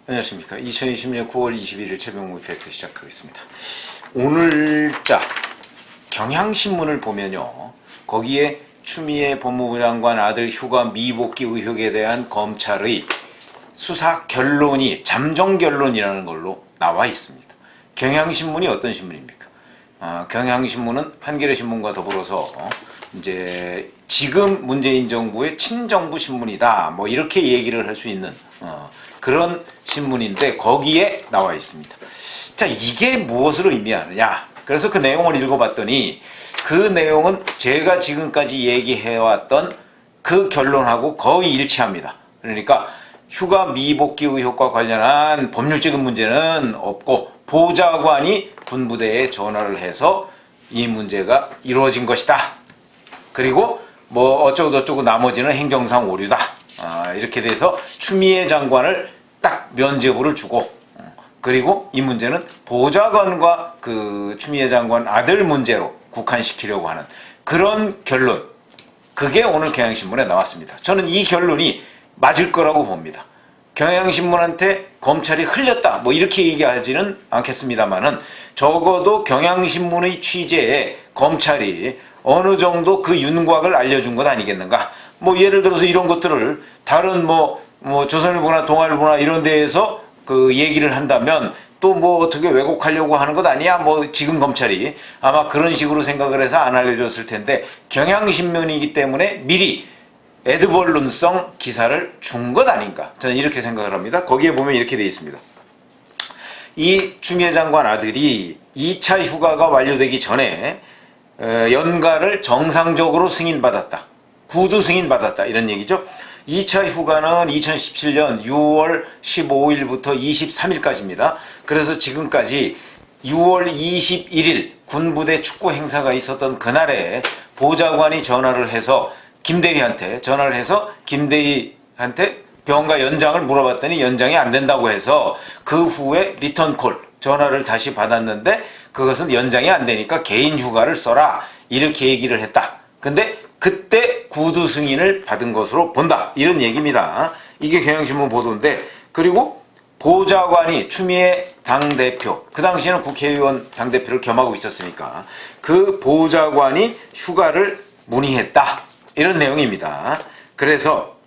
안녕하십니까. 2020년 9월 21일 최병무 팩트 시작하겠습니다. 오늘자 경향신문을 보면요, 거기에 추미애 법무부 장관 아들 휴가 미복귀 의혹에 대한 검찰의 수사 결론이 잠정 결론이라는 걸로 나와 있습니다. 경향신문이 어떤 신문입니까? 경향신문은 한겨레신문과 더불어서 이제 지금 문재인 정부의 친정부 신문이다, 뭐 이렇게 얘기를 할 수 있는 그런 신문인데 거기에 나와 있습니다. 자, 이게 무엇을 의미하느냐? 그래서 그 내용을 읽어봤더니 그 내용은 제가 지금까지 얘기해왔던 그 결론하고 거의 일치합니다. 그러니까 휴가 미복귀 의혹과 관련한 법률적인 문제는 없고 보좌관이 군부대에 전화를 해서 이 문제가 이루어진 것이다. 그리고 뭐 어쩌고저쩌고 나머지는 행정상 오류다. 이렇게 돼서 추미애 장관을 딱 면죄부를 주고, 그리고 이 문제는 보좌관과 그 추미애 장관 아들 문제로 국한시키려고 하는 그런 결론, 그게 오늘 경향신문에 나왔습니다. 저는 이 결론이 맞을 거라고 봅니다. 경향신문한테 검찰이 흘렸다, 뭐 이렇게 얘기하지는 않겠습니다만은 적어도 경향신문의 취재에 검찰이 어느 정도 그 윤곽을 알려준 것 아니겠는가. 뭐 예를 들어서 이런 것들을 다른 뭐 조선일보나 동아일보나 이런 데에서 그 얘기를 한다면 또 뭐 어떻게 왜곡하려고 하는 것 아니야? 뭐 지금 검찰이 아마 그런 식으로 생각을 해서 안 알려줬을 텐데 경향신문이기 때문에 미리 에드벌룬성 기사를 준 것 아닌가, 저는 이렇게 생각을 합니다. 거기에 보면 이렇게 되어 있습니다. 이 추미애 장관 아들이 2차 휴가가 완료되기 전에 연가를 정상적으로 승인받았다, 구두 승인받았다, 이런 얘기죠. 2차 휴가는 2017년 6월 15일부터 23일까지입니다. 그래서 지금까지 6월 21일 군부대 축구 행사가 있었던 그날에 보좌관이 전화를 해서 김대희한테 전화를 해서 김대희한테 병가 연장을 물어봤더니 연장이 안 된다고 해서 그 후에 리턴콜 전화를 다시 받았는데 그것은 연장이 안 되니까 개인 휴가를 써라, 이렇게 얘기를 했다. 근데 그때 구두 승인을 받은 것으로 본다, 이런 얘기입니다. 이게 경향신문 보도인데, 그리고 보좌관이 추미애 당대표, 그 당시에는 국회의원 당대표를 겸하고 있었으니까 그 보좌관이 휴가를 문의했다, 이런 내용입니다. 그래서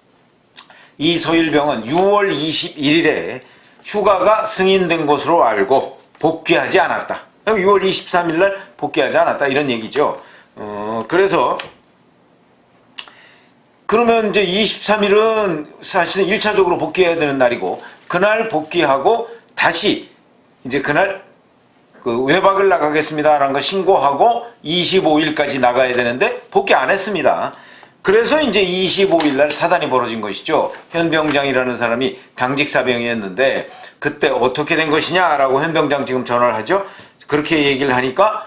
이소일병은 6월 21일에 휴가가 승인된 것으로 알고 복귀하지 않았다. 6월 23일 날 복귀하지 않았다, 이런 얘기죠. 그래서 그러면 이제 23일은 사실은 1차적으로 복귀해야 되는 날이고, 그날 복귀하고 다시 이제 그날 그 외박을 나가겠습니다라는 거 신고하고 25일까지 나가야 되는데 복귀 안 했습니다. 그래서 이제 25일 날 사단이 벌어진 것이죠. 현 병장이라는 사람이 당직 사병이었는데 그때 어떻게 된 것이냐라고 현 병장 지금 전화를 하죠. 그렇게 얘기를 하니까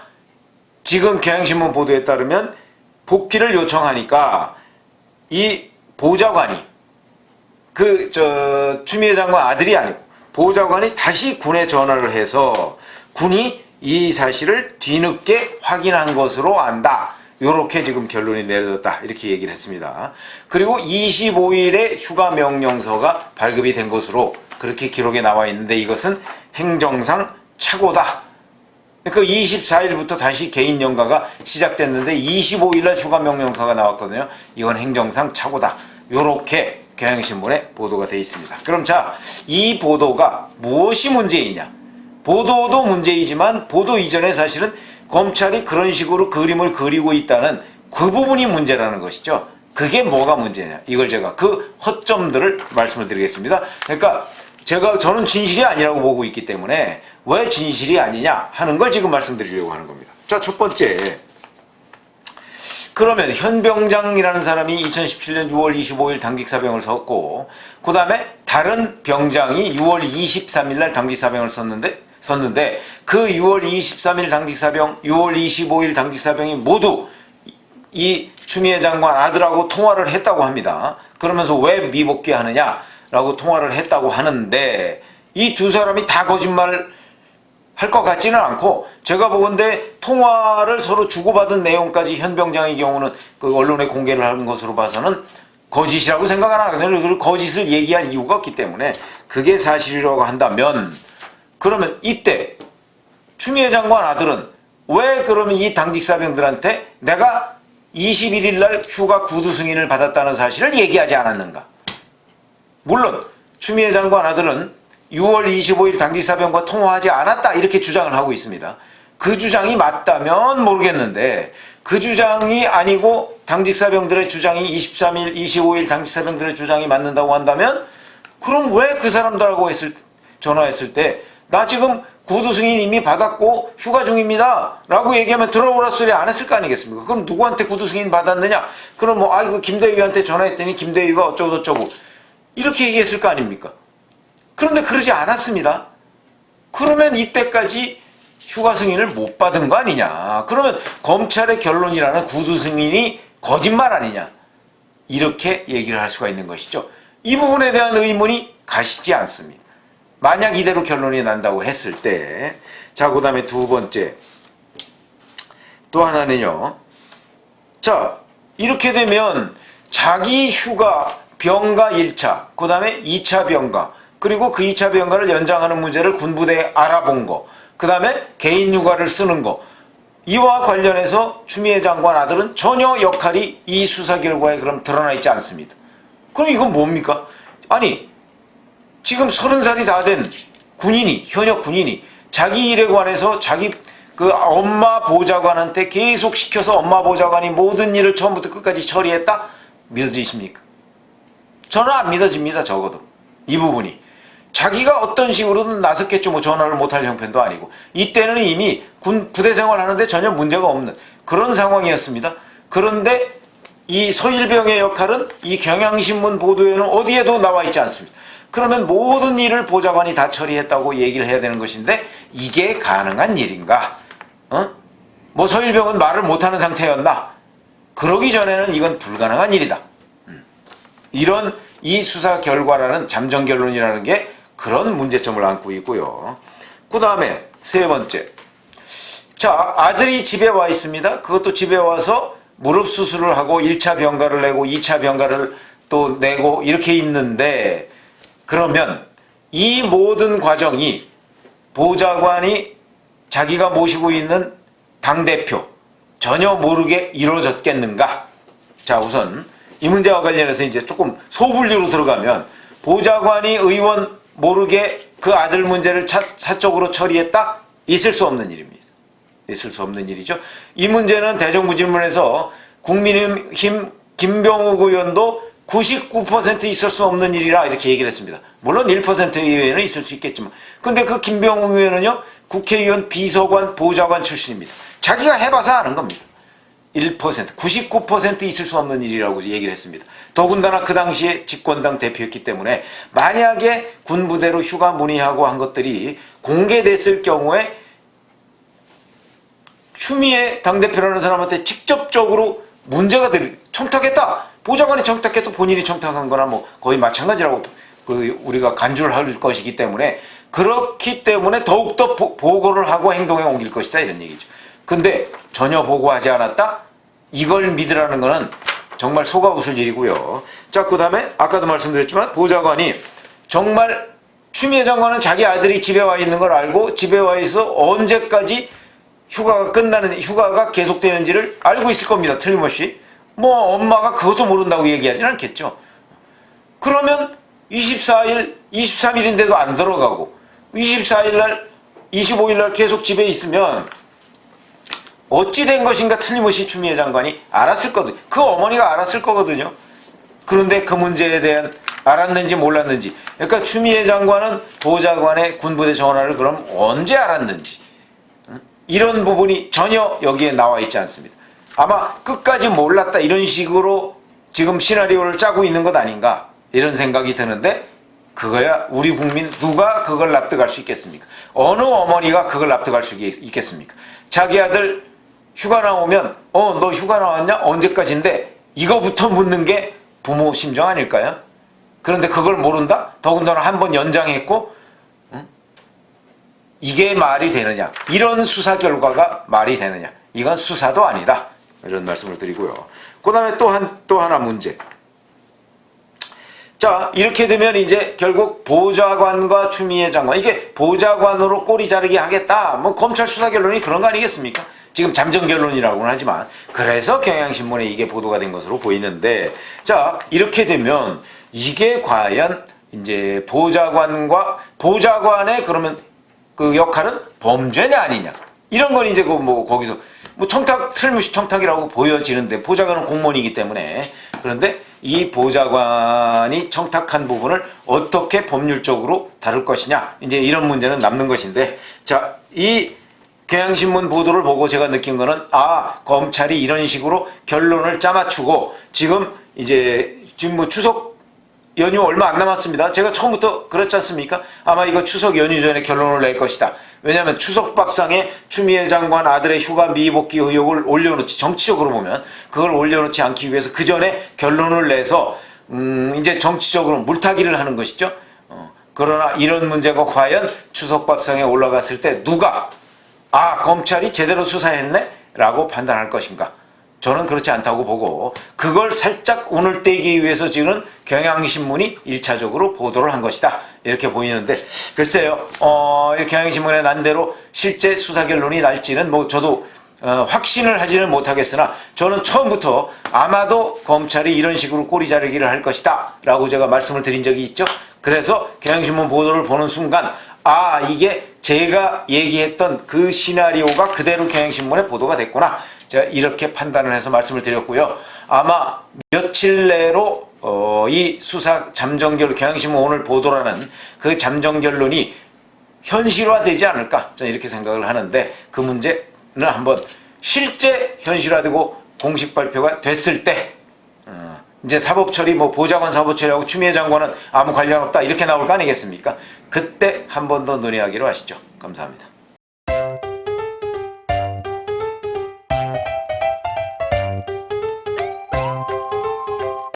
지금 경향신문 보도에 따르면 복귀를 요청하니까 이 보좌관이 추미애 장관 아들이 아니고 보좌관이 다시 군에 전화를 해서 군이 이 사실을 뒤늦게 확인한 것으로 안다, 요렇게 지금 결론이 내려졌다, 이렇게 얘기를 했습니다. 그리고 25일에 휴가 명령서가 발급이 된 것으로 그렇게 기록에 나와 있는데 이것은 행정상 착오다. 그러니까 24일부터 다시 개인 연가가 시작됐는데 25일날 휴가 명령서가 나왔거든요. 이건 행정상 착오다, 요렇게 경향신문에 보도가 되어 있습니다. 그럼 자, 이 보도가 무엇이 문제이냐? 보도도 문제이지만 보도 이전에 사실은 검찰이 그런 식으로 그림을 그리고 있다는 그 부분이 문제라는 것이죠. 그게 뭐가 문제냐, 이걸 제가 그 허점들을 말씀을 드리겠습니다. 그러니까 저는 진실이 아니라고 보고 있기 때문에 왜 진실이 아니냐 하는 걸 지금 말씀드리려고 하는 겁니다. 자, 첫 번째, 그러면 현 병장이라는 사람이 2017년 6월 25일 당직사병을 썼고, 그 다음에 다른 병장이 6월 23일 날 당직사병을 썼는데 그 6월 23일 당직사병, 6월 25일 당직사병이 모두 이 추미애 장관 아들하고 통화를 했다고 합니다. 그러면서 왜 미복귀하느냐라고 통화를 했다고 하는데 이 두 사람이 다 거짓말을 할 것 같지는 않고, 제가 보건대 통화를 서로 주고받은 내용까지 현 병장의 경우는 그 언론에 공개를 하는 것으로 봐서는 거짓이라고 생각을 안 하거든요. 그리고 거짓을 얘기할 이유가 없기 때문에 그게 사실이라고 한다면 그러면 이때 추미애 장관 아들은 왜 그러면 이 당직 사병들한테 내가 21일 날 휴가 구두 승인을 받았다는 사실을 얘기하지 않았는가? 물론 추미애 장관 아들은 6월 25일 당직 사병과 통화하지 않았다 이렇게 주장을 하고 있습니다. 그 주장이 맞다면 모르겠는데 그 주장이 아니고 당직 사병들의 주장이 23일, 25일 당직 사병들의 주장이 맞는다고 한다면 그럼 왜 그 사람들하고 전화했을 때 나 지금 구두 승인 이미 받았고 휴가 중입니다 라고 얘기하면 들어오라 소리 안 했을 거 아니겠습니까? 그럼 누구한테 구두 승인 받았느냐? 그럼 뭐 아이고 김대위한테 전화했더니 김대위가 어쩌고 저쩌고 이렇게 얘기했을 거 아닙니까? 그런데 그러지 않았습니다. 그러면 이때까지 휴가 승인을 못 받은 거 아니냐? 그러면 검찰의 결론이라는 구두 승인이 거짓말 아니냐? 이렇게 얘기를 할 수가 있는 것이죠. 이 부분에 대한 의문이 가시지 않습니다. 만약 이대로 결론이 난다고 했을 때, 자, 그 다음에 두 번째. 또 하나는요. 자, 이렇게 되면 자기 휴가, 병가 1차, 그 다음에 2차 병가, 그리고 그 2차 병가를 연장하는 문제를 군부대에 알아본 거, 그 다음에 개인 휴가를 쓰는 거, 이와 관련해서 추미애 장관 아들은 전혀 역할이 이 수사 결과에 그럼 드러나 있지 않습니다. 그럼 이건 뭡니까? 아니, 지금 30살이 다 된 군인이, 현역 군인이 자기 일에 관해서 자기 그 엄마 보좌관한테 계속 시켜서 엄마 보좌관이 모든 일을 처음부터 끝까지 처리했다? 믿어지십니까? 저는 안 믿어집니다. 적어도 이 부분이 자기가 어떤 식으로든 나섰겠죠. 뭐 전화를 못할 형편도 아니고 이때는 이미 군 부대 생활하는데 전혀 문제가 없는 그런 상황이었습니다. 그런데 이 서일병의 역할은 이 경향신문 보도에는 어디에도 나와 있지 않습니다. 그러면 모든 일을 보좌관이 다 처리했다고 얘기를 해야 되는 것인데 이게 가능한 일인가? 뭐 서일병은 말을 못하는 상태였나? 그러기 전에는 이건 불가능한 일이다. 이런 이 수사 결과라는 잠정 결론이라는 게 그런 문제점을 안고 있고요. 그 다음에 세 번째. 자, 아들이 집에 와 있습니다. 그것도 집에 와서 무릎 수술을 하고 1차 병가를 내고 2차 병가를 또 내고 이렇게 있는데 그러면 이 모든 과정이 보좌관이 자기가 모시고 있는 당대표 전혀 모르게 이루어졌겠는가? 자, 우선 이 문제와 관련해서 이제 조금 소분류로 들어가면 보좌관이 의원 모르게 그 아들 문제를 사적으로 처리했다? 있을 수 없는 일입니다. 있을 수 없는 일이죠. 이 문제는 대정부질문에서 국민의힘 김병욱 의원도 99% 있을 수 없는 일이라 이렇게 얘기를 했습니다. 물론 1% 이외에는 있을 수 있겠지만 근데 그 김병욱 의원은요 국회의원 비서관 보좌관 출신입니다. 자기가 해봐서 아는 겁니다. 1%, 99% 있을 수 없는 일이라고 얘기를 했습니다. 더군다나 그 당시에 집권당 대표였기 때문에 만약에 군부대로 휴가 문의하고 한 것들이 공개됐을 경우에 추미애 당대표라는 사람한테 직접적으로 문제가 청탁했다. 보좌관이 청탁해도 본인이 청탁한 거나 뭐 거의 마찬가지라고 우리가 간주를 할 것이기 때문에 그렇기 때문에 더욱더 보고를 하고 행동에 옮길 것이다 이런 얘기죠. 근데 전혀 보고하지 않았다? 이걸 믿으라는 거는 정말 속아 웃을 일이고요. 자, 그 다음에 아까도 말씀드렸지만 보좌관이 정말 추미애 장관은 자기 아들이 집에 와 있는 걸 알고 집에 와 있어 언제까지 휴가가 계속되는지를 알고 있을 겁니다. 틀림없이. 뭐 엄마가 그것도 모른다고 얘기하지는 않겠죠. 그러면 24일, 23일인데도 안 들어가고 24일 날, 25일 날 계속 집에 있으면 어찌 된 것인가 틀림없이 추미애 장관이 알았을 거거든요. 그 어머니가 알았을 거거든요. 그런데 그 문제에 대한 알았는지 몰랐는지 그러니까 추미애 장관은 보좌관의 군부대 전화를 그럼 언제 알았는지 이런 부분이 전혀 여기에 나와 있지 않습니다. 아마 끝까지 몰랐다 이런 식으로 지금 시나리오를 짜고 있는 것 아닌가 이런 생각이 드는데 그거야 우리 국민 누가 그걸 납득할 수 있겠습니까? 어느 어머니가 그걸 납득할 수 있겠습니까? 자기 아들 휴가 나오면 너 휴가 나왔냐? 언제까지인데? 이거부터 묻는 게 부모 심정 아닐까요? 그런데 그걸 모른다? 더군다나 한 번 연장했고 이게 말이 되느냐? 이런 수사 결과가 말이 되느냐? 이건 수사도 아니다. 이런 말씀을 드리고요. 그 다음에 또 하나 문제. 자, 이렇게 되면 이제 결국 보좌관과 추미애 장관, 이게 보좌관으로 꼬리 자르기 하겠다. 뭐 검찰 수사 결론이 그런 거 아니겠습니까? 지금 잠정 결론이라고는 하지만 그래서 경향신문에 이게 보도가 된 것으로 보이는데, 자, 이렇게 되면 이게 과연 이제 보좌관의 그러면 그 역할은 범죄냐 아니냐, 이런 건 이제 거기서 틀림없이 청탁이라고 보여지는데, 보좌관은 공무원이기 때문에. 그런데 이 보좌관이 청탁한 부분을 어떻게 법률적으로 다룰 것이냐, 이제 이런 문제는 남는 것인데, 자, 이 경향신문 보도를 보고 제가 느낀 거는, 검찰이 이런 식으로 결론을 짜맞추고 지금 추석 연휴 얼마 안 남았습니다. 제가 처음부터 그랬지 않습니까? 아마 이거 추석 연휴 전에 결론을 낼 것이다. 왜냐하면 추석밥상에 추미애 장관 아들의 휴가 미복귀 의혹을 올려놓지, 정치적으로 보면 그걸 올려놓지 않기 위해서 그 전에 결론을 내서 이제 정치적으로 물타기를 하는 것이죠. 그러나 이런 문제가 과연 추석밥상에 올라갔을 때 누가 검찰이 제대로 수사했네? 라고 판단할 것인가? 저는 그렇지 않다고 보고, 그걸 살짝 운을 떼기 위해서 지금 경향신문이 1차적으로 보도를 한 것이다, 이렇게 보이는데, 글쎄요, 경향신문에 난 대로 실제 수사 결론이 날지는 저도 확신을 하지는 못하겠으나, 저는 처음부터 아마도 검찰이 이런 식으로 꼬리 자르기를 할 것이다 라고 제가 말씀을 드린 적이 있죠. 그래서 경향신문 보도를 보는 순간 이게 제가 얘기했던 그 시나리오가 그대로 경향신문에 보도가 됐구나, 제가 이렇게 판단을 해서 말씀을 드렸고요. 아마 며칠 내로 이 수사 잠정결론, 경향신문 오늘 보도라는 그 잠정결론이 현실화되지 않을까, 저는 이렇게 생각을 하는데, 그 문제는 한번 실제 현실화되고 공식 발표가 됐을 때, 이제 사법처리, 보좌관 사법처리하고 추미애 장관은 아무 관련 없다, 이렇게 나올 거 아니겠습니까? 그때 한 번 더 논의하기로 하시죠. 감사합니다.